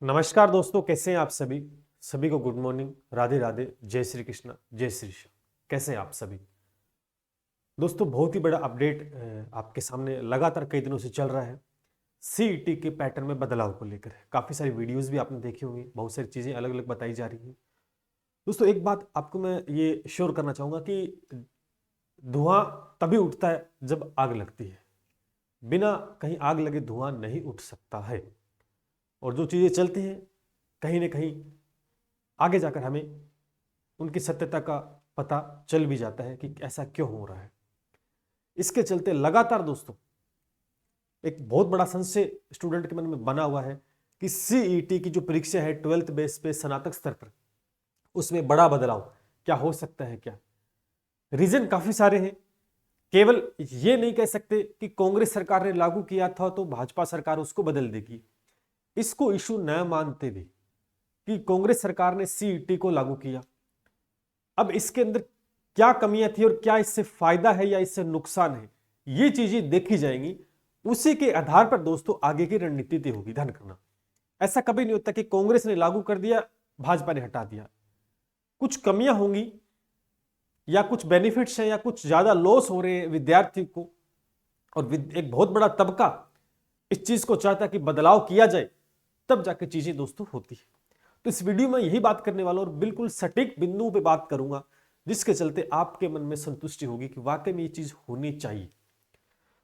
नमस्कार दोस्तों, कैसे हैं आप सभी। सभी को गुड मॉर्निंग, राधे राधे, जय श्री कृष्ण, जय श्री श्याम। कैसे हैं आप सभी दोस्तों। बहुत ही बड़ा अपडेट आपके सामने लगातार कई दिनों से चल रहा है। सीईटी के पैटर्न में बदलाव को लेकर काफी सारी वीडियोस भी आपने देखी होंगी, बहुत सारी चीजें अलग अलग बताई जा रही हैं। दोस्तों एक बात आपको मैं ये श्योर करना चाहूंगा कि धुआं तभी उठता है जब आग लगती है। बिना कहीं आग लगे धुआं नहीं उठ सकता है। और जो चीजें चलती हैं कहीं ना कहीं आगे जाकर हमें उनकी सत्यता का पता चल भी जाता है कि ऐसा क्यों हो रहा है। इसके चलते लगातार दोस्तों एक बहुत बड़ा संशय स्टूडेंट के मन में बना हुआ है कि सीईटी की जो परीक्षा है 12th बेस पे स्नातक स्तर पर, उसमें बड़ा बदलाव क्या हो सकता है। क्या रीजन काफी सारे हैं। केवल ये नहीं कह सकते कि कांग्रेस सरकार ने लागू किया था तो भाजपा सरकार उसको बदल देगी। इसको इशू न मानते भी कि कांग्रेस सरकार ने सीईटी को लागू किया, अब इसके अंदर क्या कमियां थी और क्या इससे फायदा है या इससे नुकसान है, ये चीजें देखी जाएंगी। उसी के आधार पर दोस्तों आगे की रणनीति तय होगी। ध्यान रखना, ऐसा कभी नहीं होता कि कांग्रेस ने लागू कर दिया, भाजपा ने हटा दिया। कुछ कमियां होंगी या कुछ बेनिफिट्स हैं या कुछ ज्यादा लॉस हो रहे हैं विद्यार्थी को, और एक बहुत बड़ा तबका इस चीज को चाहता है कि बदलाव किया जाए, तब जाके चीजें दोस्तों होती है। तो इस वीडियो में यही बात करने वाला और बिल्कुल सटीक बिंदु पे बात करूंगा, जिसके चलते आपके मन में संतुष्टि होगी कि वाकई में ये चीज होनी चाहिए।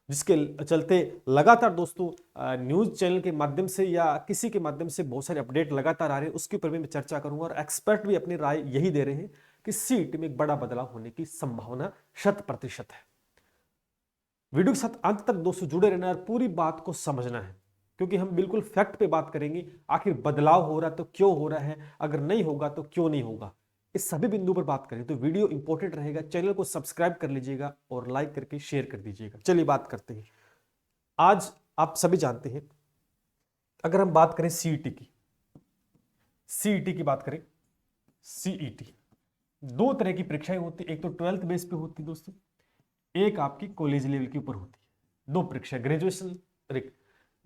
जिसके चलते लगातार दोस्तों न्यूज चैनल के माध्यम से या किसी के माध्यम से बहुत सारे अपडेट लगातार आ रहे हैं, उसके ऊपर भी मैं चर्चा करूंगा। और एक्सपर्ट भी अपनी राय यही दे रहे हैं कि सीट में एक बड़ा बदलाव होने की संभावना 100% है। वीडियो के साथ अंत तक दोस्तों जुड़े रहना और पूरी बात को समझना है, क्योंकि हम बिल्कुल फैक्ट पे बात करेंगे। आखिर बदलाव हो रहा है तो क्यों हो रहा है, अगर नहीं होगा तो क्यों नहीं होगा, इस सभी बिंदु पर बात करें। तो वीडियो इंपॉर्टेंट रहेगा, चैनल को सब्सक्राइब कर लीजिएगा और लाइक करके शेयर कर दीजिएगा। चलिए बात करते हैं। आज आप सभी जानते हैं, अगर हम बात करें सीईटी की बात करें, सीईटी दो तरह की परीक्षाएं होती है। एक तो 12th बेस पे होती है दोस्तों, एक आपकी कॉलेज लेवल के ऊपर होती है। दो परीक्षा, ग्रेजुएशन।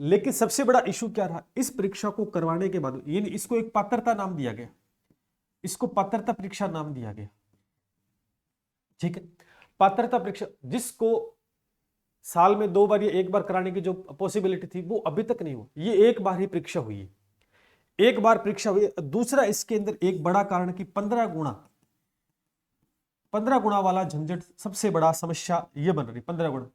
लेकिन सबसे बड़ा इशू क्या रहा, इस परीक्षा को करवाने के बाद यानी इसको एक पात्रता नाम दिया गया, इसको पात्रता परीक्षा नाम दिया गया। ठीक है, पात्रता परीक्षा जिसको साल में 2 बार या 1 बार कराने की जो पॉसिबिलिटी थी वो अभी तक नहीं हुआ। ये एक बार ही परीक्षा हुई है, एक बार परीक्षा हुई है। दूसरा इसके अंदर एक बड़ा कारण कि 15 गुणा वाला झंझट सबसे बड़ा समस्या ये बन रही। 15 गुणा,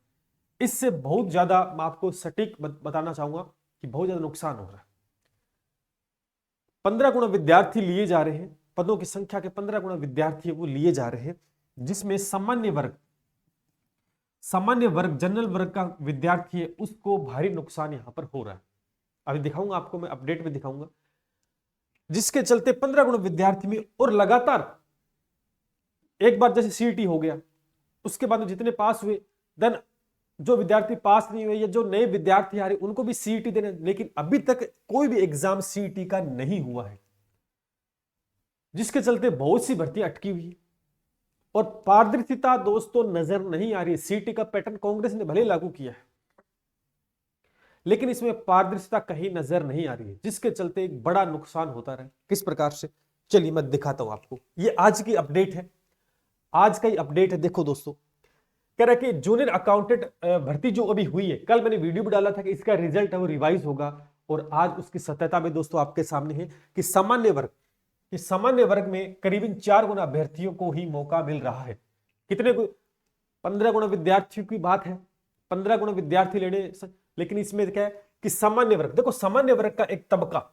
इससे बहुत ज्यादा मैं आपको सटीक बताना चाहूंगा कि बहुत ज्यादा नुकसान हो रहा है। 15 गुणा विद्यार्थी लिए जा रहे हैं, पदों की संख्या के 15 गुणा विद्यार्थी वो लिए जा रहे हैं, जिसमें सामान्य वर्ग जनरल वर्ग का विद्यार्थी है, उसको भारी नुकसान यहां पर हो रहा है। अभी दिखाऊंगा आपको, मैं अपडेट में दिखाऊंगा। जिसके चलते 15 गुणा विद्यार्थी में, और लगातार एक बार जैसे सीईटी हो गया, उसके बाद जितने पास हुए, देन जो विद्यार्थी पास नहीं हुए या जो नए विद्यार्थी आ रहे उनको भी सीईटी देने, लेकिन अभी तक कोई भी एग्जाम सीईटी का नहीं हुआ है, जिसके चलते बहुत सी भर्तियां अटकी हुई है और पारदर्शिता दोस्तों नजर नहीं आ रही है। सीईटी का पैटर्न कांग्रेस ने भले लागू किया है, लेकिन इसमें पारदर्शिता कहीं नजर नहीं आ रही है, जिसके चलते एक बड़ा नुकसान होता रहा। किस प्रकार से, चलिए मैं दिखाता हूं आपको। ये आज की अपडेट है, आज का ही अपडेट है। देखो दोस्तों, कह रहा है कि जूनियर अकाउंटेंट भर्ती जो अभी हुई है, कल मैंने वीडियो भी डाला था कि इसका रिजल्ट है वो रिवाइज होगा, और आज उसकी सत्यता में दोस्तों आपके सामने है कि सामान्य वर्ग में करीबन 4 गुना अभ्यर्थियों को ही मौका मिल रहा है। कितने को, 15 गुना विद्यार्थियों की बात है, 15 गुना विद्यार्थी लेने, लेकिन इसमें क्या है कि सामान्य वर्ग, देखो सामान्य वर्ग का एक तबका,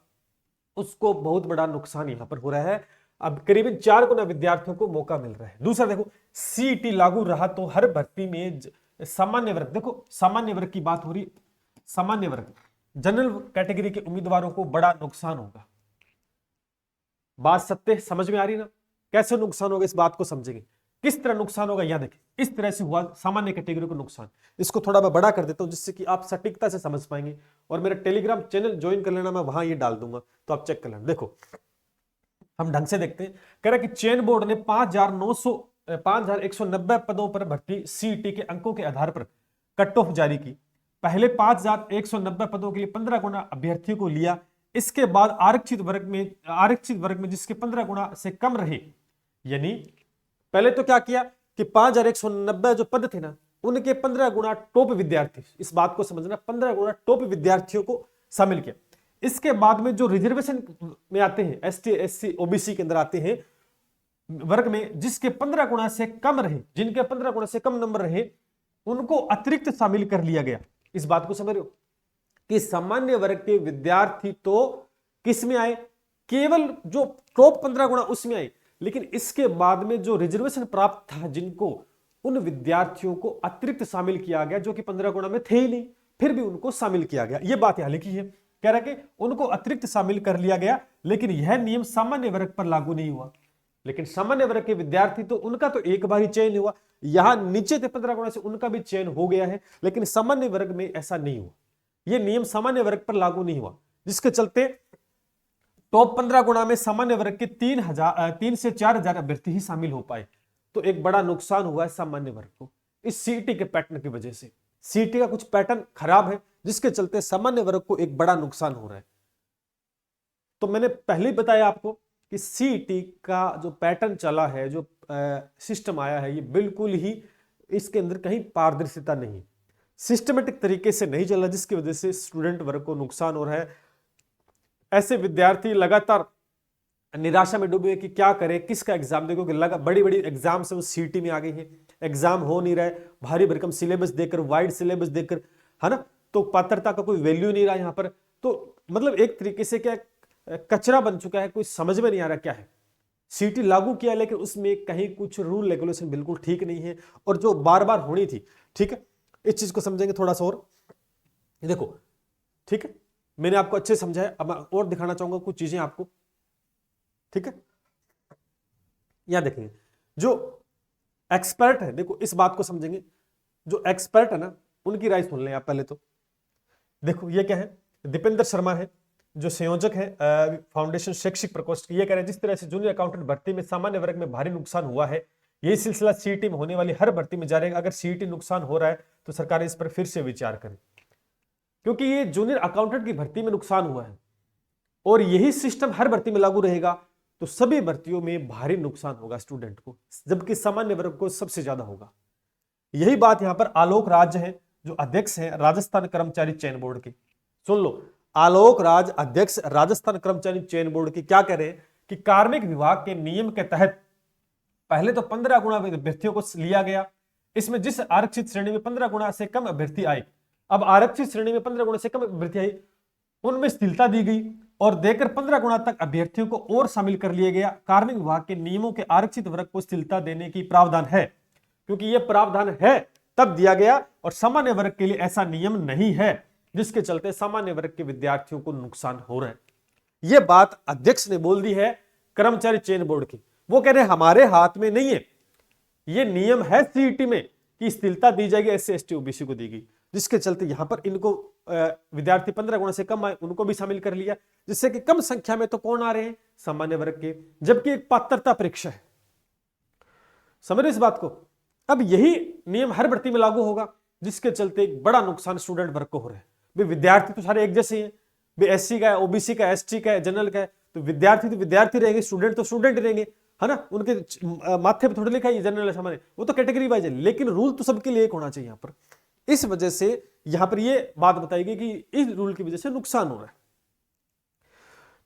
उसको बहुत बड़ा नुकसान यहां पर हो रहा है। अब करीबन 4 गुना विद्यार्थियों को मौका मिल रहा है। दूसरा देखो, सीईटी लागू रहा तो हर भर्ती में सामान्य वर्ग, देखो सामान्य वर्ग की बात हो रही, सामान्य वर्ग जनरल कैटेगरी के उम्मीदवारों को बड़ा नुकसान होगा। बात सत्य समझ में आ रही ना, कैसे नुकसान होगा इस बात को समझेंगे। किस तरह नुकसान होगा यहां देखें, इस तरह से हुआ सामान्य कैटेगरी को नुकसान। इसको थोड़ा मैं बड़ा कर देता हूं जिससे कि आप सटीकता से समझ पाएंगे, और मेरा टेलीग्राम चैनल ज्वाइन कर लेना, मैं वहां ये डाल दूंगा तो आप चेक कर लेना। देखो हम ढंग से देखते हैं। कह रहा है कि चयन बोर्ड ने 5,190 पदों पर भर्ती सीईटी के अंकों के आधार पर कट ऑफ जारी की। पहले 5,190 पदों के लिए 15 गुना अभ्यर्थियों को लिया, इसके बाद आरक्षित वर्ग में जिसके 15 गुना से कम रहे, यानी पहले तो क्या किया कि 5190 जो पद थे ना, उनके 15 गुना टॉप विद्यार्थी, इस बात को समझना, 15 गुना टॉप विद्यार्थियों को शामिल किया। इसके बाद में जो रिजर्वेशन में आते हैं, एसटी एससी ओबीसी के अंदर आते हैं वर्ग में, जिसके 15 गुना से कम रहे, जिनके 15 गुना से कम नंबर रहे, उनको अतिरिक्त शामिल कर लिया गया। इस बात को समझ रहे हो कि सामान्य वर्ग के विद्यार्थी तो किस में आए, केवल जो टॉप 15 गुना उसमें आए, लेकिन इसके बाद में जो रिजर्वेशन प्राप्त था जिनको, उन विद्यार्थियों को अतिरिक्त शामिल किया गया, जो कि 15 गुना में थे ही नहीं, फिर भी उनको शामिल किया गया। यह बात यहां लिखी है, कह रहा है कि उनको अतिरिक्त शामिल कर लिया गया, लेकिन यह नियम सामान्य वर्ग पर लागू नहीं हुआ। लेकिन सामान्य वर्ग के विद्यार्थी तो उनका तो एक बार ही चयन हुआ, यहां नीचे थे 15 गुना से, उनका भी चयन हो गया है, लेकिन सामान्य वर्ग में ऐसा नहीं हुआ। यह नियम सामान्य वर्ग पर लागू नहीं हुआ, जिसके चलते टॉप 15 गुना में सामान्य वर्ग के 3 से 4000 अभ्यर्थी ही शामिल हो पाए। तो एक बड़ा नुकसान हुआ है सामान्य वर्ग को इस सीईटी के पैटर्न की वजह से। सीईटी का कुछ पैटर्न खराब है, जिसके चलते सामान्य वर्ग को एक बड़ा नुकसान हो रहा है। तो मैंने पहले ही बताया आपको कि सीईटी का जो पैटर्न चला है, जो सिस्टम आया है, ये बिल्कुल ही इसके अंदर कहीं पारदर्शिता नहीं, सिस्टमेटिक तरीके से नहीं चला, जिसकी वजह से स्टूडेंट वर्ग को नुकसान हो रहा है। ऐसे विद्यार्थी लगातार निराशा में डूबे कि क्या करें, किसका एग्जाम देखो कि बड़ी बड़ी एग्जाम से वो सीईटी में आ गई है, एग्जाम हो नहीं रहा है, भारी भरकम सिलेबस देकर, वाइड सिलेबस देकर, है ना, तो पात्रता का कोई वैल्यू नहीं रहा यहां पर। तो मतलब एक तरीके से क्या कचरा बन चुका है, कोई समझ में नहीं आ रहा क्या है। सीईटी लागू किया, लेकिन उसमें कहीं कुछ रूल रेगुलेशन बिल्कुल ठीक नहीं है, और जो बार बार होनी थी, ठीक है, इस चीज को समझेंगे थोड़ा सा और। देखो ठीक है, मैंने आपको अच्छे समझा है, अब और दिखाना चाहूंगा कुछ चीजें आपको, ठीक है। यहां देखेंगे जो एक्सपर्ट है, देखो इस बात को समझेंगे, जो एक्सपर्ट है ना, उनकी राय सुन लें आप पहले तो। देखो ये क्या है, दीपेंद्र शर्मा है जो संयोजक है फाउंडेशन शैक्षिक प्रकोष्ठ की, ये कह रहे हैं जिस तरह से जूनियर अकाउंटेंट भर्ती में सामान्य वर्ग में भारी नुकसान हुआ है, यही सिलसिला सीईटी में होने वाली हर भर्ती में जारी रहेगा। अगर सीईटी नुकसान हो रहा है तो सरकार इस पर फिर से विचार करे, क्योंकि ये जूनियर अकाउंटेंट की भर्ती में नुकसान हुआ है और यही सिस्टम हर भर्ती में लागू रहेगा, तो सभी भर्तियों में भारी नुकसान होगा स्टूडेंट को, जबकि सामान्य वर्ग को सबसे ज्यादा होगा। यही बात यहां पर आलोक राज है जो अध्यक्ष है राजस्थान कर्मचारी चयन बोर्ड के। सुन लो, आलोक राज अध्यक्ष राजस्थान कर्मचारी चयन बोर्ड की क्या कह रहे हैं कि कार्मिक विभाग के नियम के तहत पहले तो 15 गुना अभ्यर्थियों को लिया गया, इसमें जिस आरक्षित श्रेणी में 15 गुना से कम अभ्यर्थी आए, अब आरक्षित श्रेणी में 15 गुना से कम अभ्यर्थी आए, उनमें स्थिरता दी गई और देकर 15 गुना तक अभ्यर्थियों को और शामिल कर लिया गया। कार्मिक विभाग के नियमों के आरक्षित वर्ग को स्थिरता देने की प्रावधान है, क्योंकि यह प्रावधान है तब दिया गया, और सामान्य वर्ग के लिए ऐसा नियम नहीं है, जिसके चलते सामान्य वर्ग के विद्यार्थियों को नुकसान हो रहा है। यह बात अध्यक्ष ने बोल दी है कर्मचारी चयन बोर्ड की। वो कह रहे हैं हमारे हाथ में नहीं है, यह नियम है सीईटी में कि स्थिरता दी जाएगी, एससी एसटी ओबीसी को दी गई, जिसके चलते यहां पर इनको विद्यार्थी 15 गुना से कम आए उनको भी शामिल कर लिया, जिससे कि कम संख्या में तो कौन आ रहे हैं, सामान्य वर्ग के, जबकि एक पात्रता परीक्षा है। समझ रहे इस बात को। अब यही नियम हर भर्ती में लागू होगा, जिसके चलते एक बड़ा नुकसान स्टूडेंट वर्ग को हो रहा है। भाई विद्यार्थी तो सारे एक जैसे हैं, भाई एससी का है, ओबीसी का, एसटी का है, जनरल का है, तो विद्यार्थी तो विद्यार्थी रहेंगे, स्टूडेंट तो स्टूडेंट रहेंगे, है ना, उनके माथे पर थोड़ी लिखा है जनरल सामान्य, वो तो कैटेगरी वाइज है, लेकिन रूल तो सबके लिए एक होना चाहिए यहाँ पर। इस वजह से यहां पर यह बात बताई गई कि इस रूल की वजह से नुकसान हो रहा है,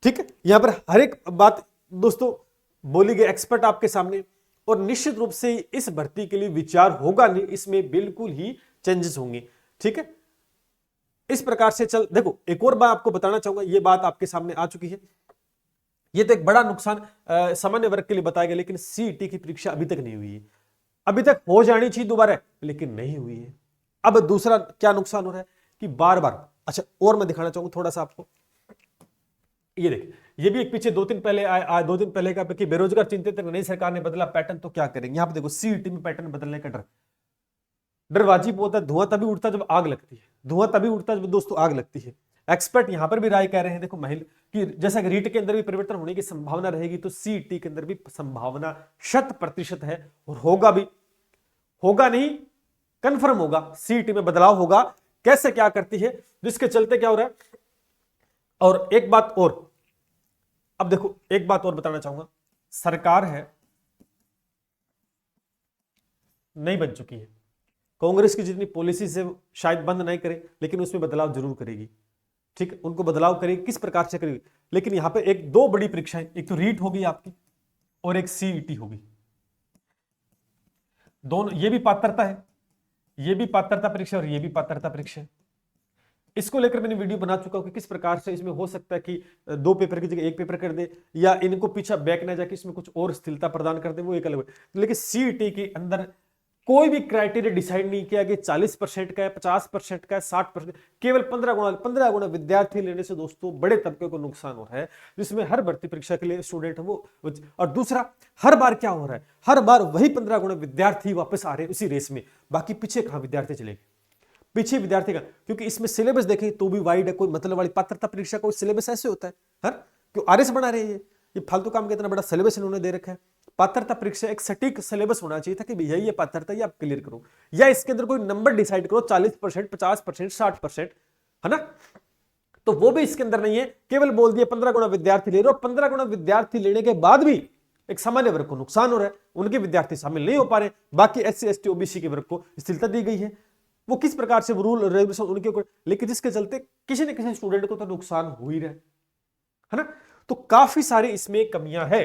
ठीक है। यहां पर हर एक बात दोस्तों बोली गई एक्सपर्ट आपके सामने, और निश्चित रूप से इस भर्ती के लिए विचार होगा नहीं, इसमें बिल्कुल ही चेंजेस होंगे, ठीक है। इस प्रकार से चल देखो, एक और बात आपको बताना चाहूंगा, यह बात आपके सामने आ चुकी है। यह तो एक बड़ा नुकसान सामान्य वर्ग के लिए बताया गया, लेकिन सीईटी की परीक्षा अभी तक नहीं हुई है, अभी तक हो जानी चाहिए दोबारा, लेकिन नहीं हुई है। अब दूसरा क्या नुकसान हो रहा है कि बार बार, अच्छा और मैं दिखाना चाहूंगा थोड़ा सा आपको, ये देखिए, ये भी एक पीछे 2 दिन पहले का कि बेरोजगार चिंतित, नई सरकार ने बदला पैटर्न तो क्या करेंगे। यहां पर देखो सीईटी में पैटर्न बदलने का डर वाजिब होता है, धुआं तभी उठता जब आग लगती है, धुआं तभी उठता जब दोस्तों आग लगती है। एक्सपर्ट यहां पर भी राय कह रहे हैं, देखो महिला कि जैसा कि रीट के अंदर भी परिवर्तन होने की संभावना रहेगी, तो सीईटी के अंदर भी संभावना 100% है, और होगा भी, होगा नहीं कंफर्म होगा, सीईटी में बदलाव होगा। कैसे क्या करती है, जिसके चलते क्या हो रहा है, और एक बात और, अब देखो एक बात और बताना चाहूंगा, सरकार है नहीं बन चुकी है, कांग्रेस की जितनी पॉलिसी से शायद बंद नहीं करे लेकिन उसमें बदलाव जरूर करेगी, ठीक है, उनको बदलाव करेगी, किस प्रकार से करेगी, लेकिन यहां पे एक दो बड़ी परीक्षाएं, एक तो रीट होगी आपकी और एक सीईटी होगी, दोनों, ये भी पात्रता है, ये भी पात्रता परीक्षा और ये भी पात्रता परीक्षा है। इसको लेकर मैंने वीडियो बना चुका हूं कि किस प्रकार से इसमें हो सकता है कि दो पेपर की जगह एक पेपर कर दे या इनको पीछे बैक ना जाके इसमें कुछ और स्थिरता प्रदान कर दे, वो एक अलग। लेकिन सीईटी के अंदर कोई भी क्राइटेरिया डिसाइड नहीं किया कि 40% का है, 50% का है, 60%, केवल 15 गुना विद्यार्थी लेने से दोस्तों बड़े तबके को नुकसान हो रहा है, जिसमें हर भर्ती परीक्षा के लिए स्टूडेंट है वो, और दूसरा हर बार क्या हो रहा है, हर बार वही 15 गुना विद्यार्थी वापस आ रहे हैं उसी रेस में, बाकी पीछे कहां विद्यार्थी चले, पीछे विद्यार्थी का, क्योंकि इसमें सिलेबस देखें तो भी वाइड है, कोई मतलब वाली पात्रता परीक्षा कोई सिलेबस ऐसे होता है, हर क्यों आरएस बना रहे हैं, ये फालतू काम का इतना बड़ा सिलेबस इन्होंने दे रखा है। पात्रता परीक्षा एक सटीक सिलेबस होना चाहिए था कि भैया ये पात्रता ये आप क्लियर करो, या इसके अंदर कोई नंबर डिसाइड करो 40%, 50%, 60%, है ना, तो वो भी इसके अंदर नहीं है, केवल बोल दिया 15 गुना विद्यार्थी ले रहे हो, 15 गुना विद्यार्थी लेने के बाद भी एक सामान्य वर्ग को नुकसान हो रहा है, उनके विद्यार्थी शामिल नहीं हो पा रहे, बाकी एससी एसटी ओबीसी के वर्ग को स्थिरता दी गई है, वो किस प्रकार से रूल रेगुलेशन उनके ऊपर, लेकिन जिसके चलते किसी न किसी स्टूडेंट को तो नुकसान हो ही रहा है ना, तो काफी सारी इसमें कमियां है,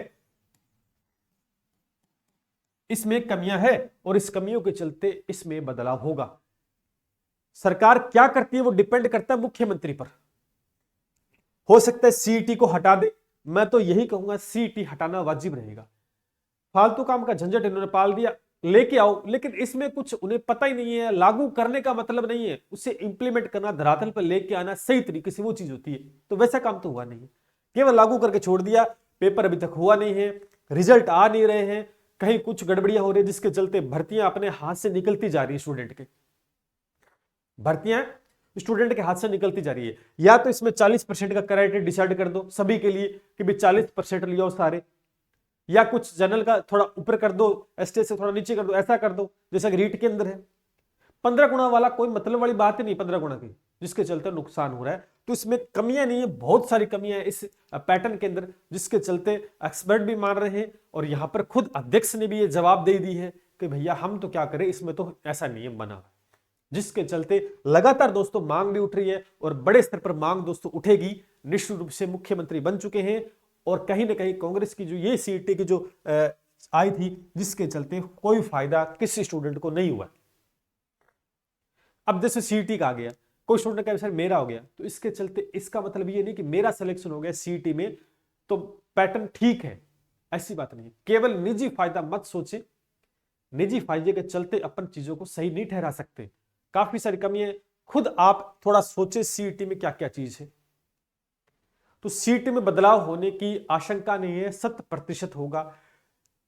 इसमें कमियां है, और इस कमियों के चलते इसमें बदलाव होगा। सरकार क्या करती है वो डिपेंड करता है मुख्यमंत्री पर, हो सकता है सीईटी को हटा दे, मैं तो यही कहूंगा सीईटी हटाना वाजिब रहेगा, फालतू काम का झंझट इन्होंने पाल दिया, लेके आओ, लेकिन इसमें कुछ उन्हें पता ही नहीं है, लागू करने का मतलब नहीं है, उसे इंप्लीमेंट करना, धरातल पर लेके आना सही तरीके से वो चीज होती है, तो वैसा काम तो हुआ नहीं है, केवल लागू करके छोड़ दिया, पेपर अभी तक हुआ नहीं है, रिजल्ट आ नहीं रहे हैं, कहीं कुछ गड़बड़ियां हो रही है, जिसके चलते भर्तियां अपने हाथ से निकलती जा रही है, स्टूडेंट के भर्तियां स्टूडेंट के हाथ से निकलती जा रही है, या तो इसमें 40% का क्राइटेरिया डिसाइड कर दो सभी के लिए कि भाई 40% लियो सारे, या कुछ जनरल का थोड़ा ऊपर कर दो, एसटी से थोड़ा नीचे कर दो, ऐसा कर दो जैसा कि रीट के अंदर है। 15 गुना वाला कोई मतलब वाली बात ही नहीं, 15 गुना की, जिसके चलते नुकसान हो रहा है, तो इसमें कमियां नहीं है, बहुत सारी कमियां है इस पैटर्न के अंदर, जिसके चलते एक्सपर्ट भी मान रहे हैं, और यहां पर खुद अध्यक्ष ने भी ये जवाब दे दी है कि भैया हम तो क्या करें, इसमें तो ऐसा नियम बना, जिसके चलते लगातार दोस्तों मांग भी उठ रही है, और बड़े स्तर पर मांग दोस्तों उठेगी, निश्चित रूप से मुख्यमंत्री बन चुके हैं, और कहीं ना कहीं कांग्रेस की जो ये सीईटी की जो आई थी, जिसके चलते कोई फायदा किसी स्टूडेंट को नहीं हुआ। अब जैसे सीईटी का आ गया, कोई स्टूडेंट का सर मेरा हो गया, तो इसके चलते इसका मतलब ये नहीं कि मेरा सिलेक्शन हो गया सीईटी में तो पैटर्न ठीक है, ऐसी बात नहीं, केवल निजी फायदा मत सोचे, निजी फायदे के चलते अपन चीजों को सही नहीं ठहरा सकते, काफी सारी कमियां, खुद आप थोड़ा सोचे सीईटी में क्या क्या चीज है, तो सीईटी में बदलाव होने की आशंका नहीं है, 100% होगा,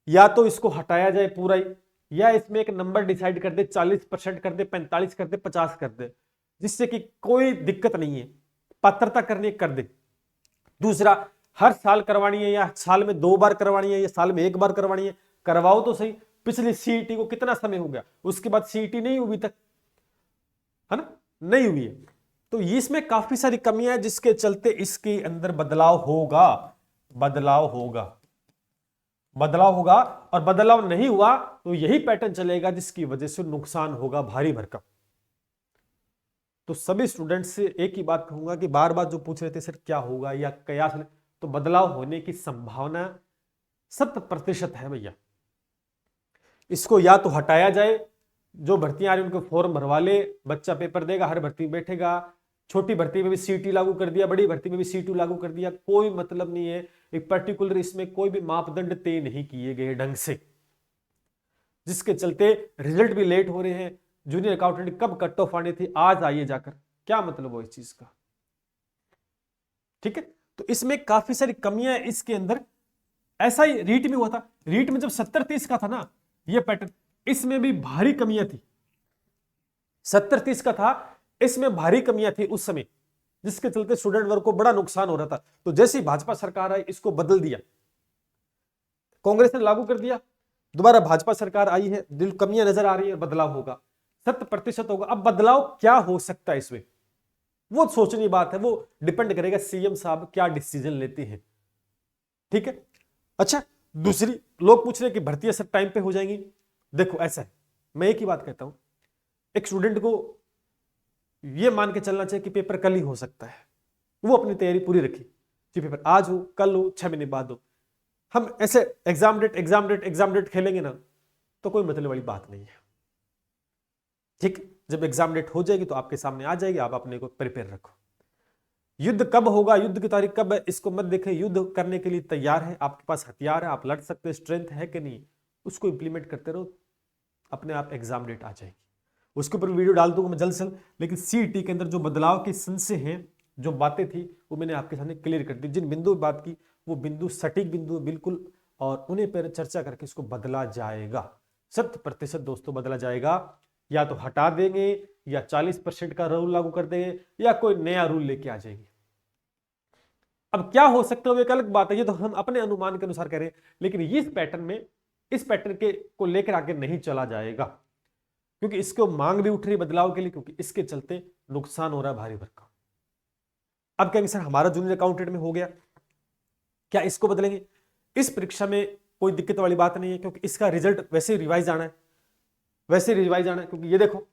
या तो इसको हटाया जाए पूरा ही, या इसमें एक नंबर डिसाइड कर दे, 40% कर दे, 45 कर दे, 50 कर दे, जिससे कि कोई दिक्कत नहीं है, पात्रता करनी कर दे। दूसरा, हर साल करवानी है, या साल में 2 बार करवानी है, या साल में 1 बार करवानी है, करवाओ तो सही, पिछली सीईटी को कितना समय हो गया, उसके बाद सीईटी नहीं हुई तक, है ना, नहीं हुई है, तो इसमें काफी सारी कमियां हैं, जिसके चलते इसके अंदर बदलाव होगा, बदलाव होगा, बदलाव होगा, और बदलाव नहीं हुआ तो यही पैटर्न चलेगा, जिसकी वजह से नुकसान होगा भारी भरकम। तो सभी स्टूडेंट से एक ही बात कहूंगा कि बार बार जो पूछ रहे थे सर क्या होगा या कयास, तो बदलाव होने की संभावना 100% है भैया, इसको या तो हटाया जाए, जो भर्तियां आ रही उनको फॉर्म भरवा ले, बच्चा पेपर देगा, हर भर्ती में बैठेगा, छोटी भर्ती में भी सीईटी लागू कर दिया, बड़ी भर्ती में भी सीईटी लागू कर दिया, कोई मतलब नहीं है, एक पर्टिकुलर इसमें कोई भी मापदंड तय नहीं किए गए ढंग से, जिसके चलते रिजल्ट भी लेट हो रहे हैं, जूनियर अकाउंटेंट कब कट ऑफ आनी थी आज आइए जाकर, क्या मतलब हो इस चीज का, ठीक है, तो इसमें काफी सारी कमियां इसके अंदर, ऐसा ही रीट में हुआ था, रीट में जब 70-30 का था ना ये पैटर्न, इसमें भी भारी कमियां थी, 70-30 का था, इसमें भारी कमियां थी उस समय, जिसके चलते स्टूडेंट वर्ग को बड़ा नुकसान हो रहा था, तो जैसे ही भाजपा सरकार आई इसको बदल दिया, कांग्रेस ने लागू कर दिया, दोबारा भाजपा सरकार आई है, दिल कमियां नजर आ रही है, बदलाव होगा, 100% होगा। अब बदलाव क्या हो सकता है इसमें, वो सोचने की बात है, वो डिपेंड करेगा सीएम साहब क्या डिसीजन लेते हैं। ठीक है। अच्छा, दूसरी, लोग पूछ रहे हैं कि भर्तियां सब टाइम पे हो जाएंगी। देखो ऐसा है, मैं एक ही बात कहता हूं, एक स्टूडेंट को ये मान के चलना चाहिए कि पेपर कल ही हो सकता है, वो अपनी तैयारी पूरी रखी कि पेपर आज हो, कल हो, 6 महीने बाद हो। हम ऐसे exam date exam date exam date खेलेंगे ना, तो कोई मतलब वाली बात नहीं है। ठीक, जब एग्जाम डेट हो जाएगी तो आपके सामने आ जाएगी, आप अपने को प्रिपेयर रखो। युद्ध कब होगा, युद्ध की तारीख कब है, इसको मत देखें। युद्ध करने के लिए तैयार है, आपके पास हथियार है, आप लड़ सकते हैं, स्ट्रेंथ है कि नहीं, उसको इंप्लीमेंट करते रहो, अपने आप एग्जाम डेट आ जाएगी। उसके ऊपर वीडियो डाल दूंगा मैं जल्द से जल्द। लेकिन सीईटी के अंदर जो बदलाव की संशय हैं, जो बातें थी, वो मैंने आपके सामने क्लियर कर दी। जिन बिंदु बात की, वो बिंदु सटीक बिंदु बिल्कुल, और उन्हें पर चर्चा करके इसको बदला जाएगा, 100% दोस्तों बदला जाएगा। या तो हटा देंगे, या 40% का रूल लागू कर देंगे, या कोई नया रूल लेके आ जाएंगे। अब क्या हो सकता है वो एक अलग बात है, ये तो हम अपने अनुमान के अनुसार कह रहे हैं। लेकिन इस पैटर्न में, इस पैटर्न के को लेकर आगे नहीं चला जाएगा, क्योंकि इसको मांग भी उठ रही है बदलाव के लिए, क्योंकि इसके चलते नुकसान हो रहा है भारी वर्ग का। अब कहेंगे सर हमारा जूनियर अकाउंटेंट में हो गया, क्या इसको बदलेंगे? इस परीक्षा में कोई दिक्कत वाली बात नहीं है, क्योंकि इसका रिजल्ट वैसे रिवाइज आना है, वैसे रिवाइज आना है। क्योंकि ये देखो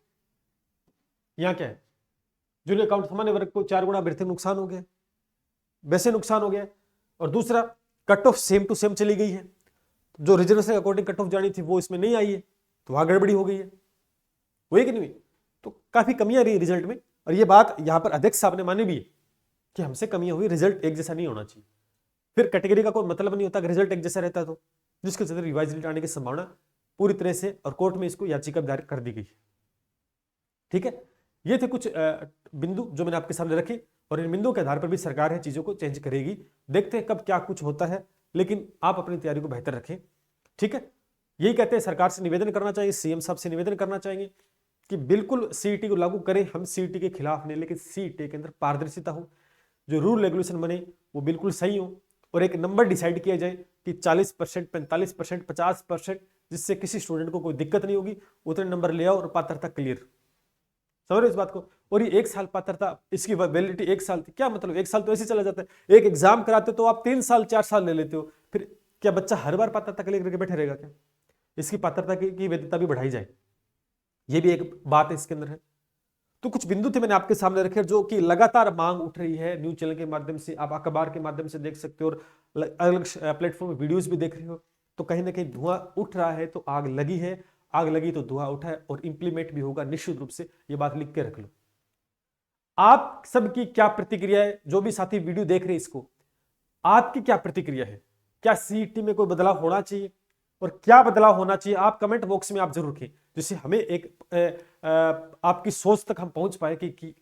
यहां क्या है, जूनियर अकाउंट सामान्य वर्ग को 4 गुना अभ्यर्थी नुकसान हो गया, वैसे नुकसान हो गया। और दूसरा, cut off same to same चली गई है, जो रिजर्वेशन के अकॉर्डिंग कट ऑफ जानी थी वो इसमें नहीं आई है, तो वहां गड़बड़ी हो गई है, हुई कि नहीं हुई? तो काफी कमियां रही रिजल्ट में। और ये बात यहां पर अध्यक्ष साहब ने मानी भी है कि हमसे कमियां हुई, रिजल्ट एक जैसा नहीं होना चाहिए। फिर कैटेगरी का कोई मतलब नहीं होता, रिजल्ट एक जैसा रहता तो, जिसके चलते रिवाइज रिजल्ट आने की संभावना पूरी तरह से, और कोर्ट में इसको याचिका दायर कर दी गई। ठीक है, ये थे कुछ बिंदु जो मैंने आपके सामने रखे, और इन बिंदुओं के आधार पर भी सरकार है चीजों को चेंज करेगी। देखते हैं कब क्या कुछ होता है, लेकिन आप अपनी तैयारी को बेहतर रखें। ठीक है, यही कहते हैं, सरकार से निवेदन करना चाहिए, सीएम साहब से निवेदन करना चाहिए कि बिल्कुल सीईटी को लागू करें। हम सीईटी के खिलाफ नहीं, लेकिन सीईटी के अंदर पारदर्शिता हो, जो रूल रेगुलेशन बने वो बिल्कुल सही हो, और एक नंबर डिसाइड किया जाए कि 40%, 45%, 50%, जिससे किसी स्टूडेंट को कोई दिक्कत नहीं होगी, उतने नंबर ले आओ और पात्रता क्लियर। समझ रहे इस बात को? और ये 1 साल पात्रता, इसकी वैलिडिटी 1 साल थी, क्या मतलब 1 साल तो ऐसे चला जाता है। एक एग्जाम कराते तो आप 3 साल 4 साल ले लेते हो, फिर क्या बच्चा हर बार पात्रता क्लियर करके बैठे रहेगा क्या? इसकी पात्रता की वैधता भी बढ़ाई जाए, ये भी एक बात है इसके अंदर है। तो कुछ बिंदु थे मैंने आपके सामने रखे, जो कि लगातार मांग उठ रही है, न्यूज चैनल के माध्यम से, आप अखबार के माध्यम से देख सकते हो, और अलग अलग प्लेटफॉर्म पे वीडियोस भी देख रहे हो। तो कहीं ना कहीं धुआं उठ रहा है, तो आग लगी है, आग लगी तो धुआं उठा है, और इंप्लीमेंट भी होगा निश्चित रूप से, ये बात लिख के रख लो। आप सबकी क्या प्रतिक्रिया है, जो भी साथी वीडियो देख रहे हैं इसको, आपकी क्या प्रतिक्रिया है? क्या सीईटी में कोई बदलाव होना चाहिए, और क्या बदलाव होना चाहिए, आप कमेंट बॉक्स में आप जरूर रखें, जिससे हमें आपकी सोच तक हम पहुंच पाए कि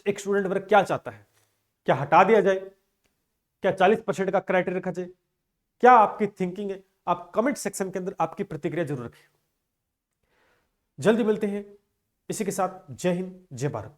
एक स्टूडेंट वर्ग क्या चाहता है। क्या हटा दिया जाए, क्या 40% का क्राइटेरिया रखा जाए, क्या आपकी थिंकिंग है? आप कमेंट सेक्शन के अंदर आपकी प्रतिक्रिया जरूर रखें। जल्दी मिलते हैं, इसी के साथ जय हिंद, जय भारत।